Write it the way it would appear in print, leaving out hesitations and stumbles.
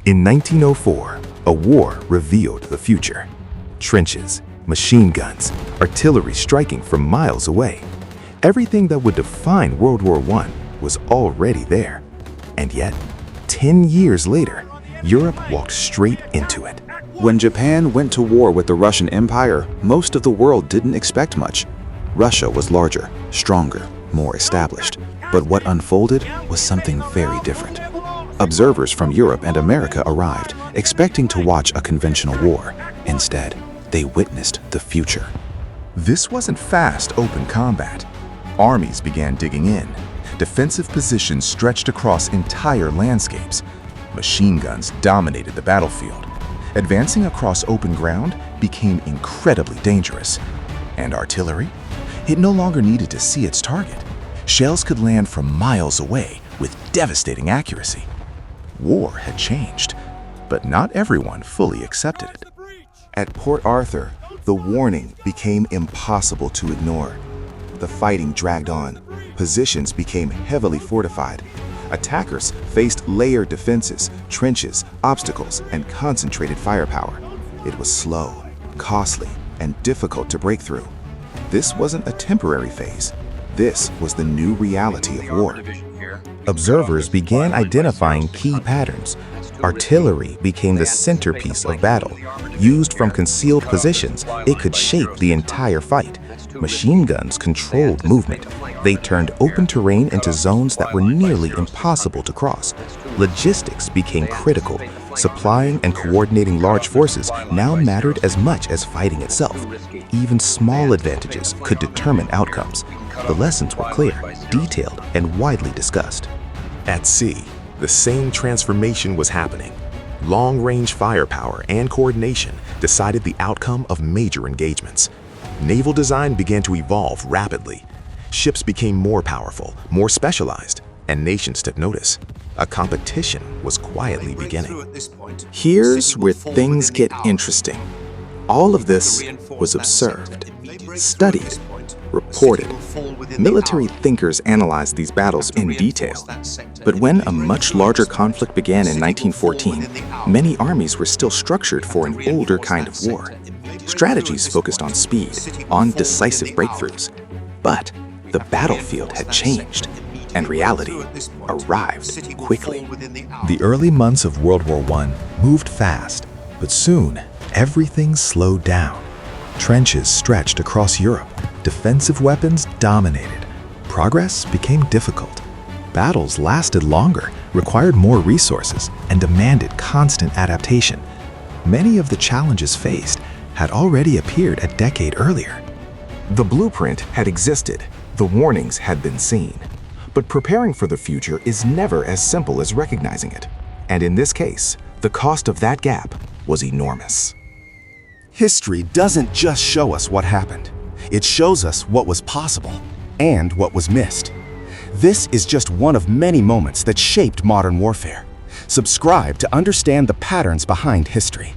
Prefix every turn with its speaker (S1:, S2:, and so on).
S1: In 1904, a war revealed the future. Trenches, machine guns, artillery striking from miles away. Everything that would define World War I was already there. And yet, 10 years later, Europe walked straight into it.
S2: When Japan went to war with the Russian Empire, most of the world didn't expect much. Russia was larger, stronger, more established. But what unfolded was something very different. Observers from Europe and America arrived, expecting to watch a conventional war. Instead, they witnessed the future.
S1: This wasn't fast, open combat. Armies began digging in. Defensive positions stretched across entire landscapes. Machine guns dominated the battlefield. Advancing across open ground became incredibly dangerous. And artillery? It no longer needed to see its target. Shells could land from miles away with devastating accuracy. War had changed, but not everyone fully accepted it. At Port Arthur, the warning became impossible to ignore. The fighting dragged on. Positions became heavily fortified. Attackers faced layered defenses, trenches, obstacles, and concentrated firepower. It was slow, costly, and difficult to break through. This wasn't a temporary phase. This was the new reality of war. Observers began identifying key patterns. Artillery became the centerpiece of battle. Used from concealed positions, it could shape the entire fight. Machine guns controlled movement. They turned open terrain into zones that were nearly impossible to cross. Logistics became critical. Supplying and coordinating large forces now mattered as much as fighting itself. Even small advantages could determine outcomes. The lessons were clear, detailed, and widely discussed. At sea, the same transformation was happening. Long-range firepower and coordination decided the outcome of major engagements. Naval design began to evolve rapidly. Ships became more powerful, more specialized, and nations took notice. A competition was quietly beginning.
S3: Here's where things get interesting. All of this was observed, studied, reported. Military thinkers analyzed these battles in detail. But when a much larger conflict began in 1914, many armies were still structured for an older kind of war. Strategies focused on speed, on decisive breakthroughs. But the battlefield had changed, and reality arrived quickly.
S1: The early months of World War I moved fast, but soon everything slowed down. Trenches stretched across Europe. Defensive weapons dominated. Progress became difficult. Battles lasted longer, required more resources, and demanded constant adaptation. Many of the challenges faced had already appeared a decade earlier. The blueprint had existed. The warnings had been seen. But preparing for the future is never as simple as recognizing it. And in this case, the cost of that gap was enormous. History doesn't just show us what happened. It shows us what was possible and what was missed. This is just one of many moments that shaped modern warfare. Subscribe to understand the patterns behind history.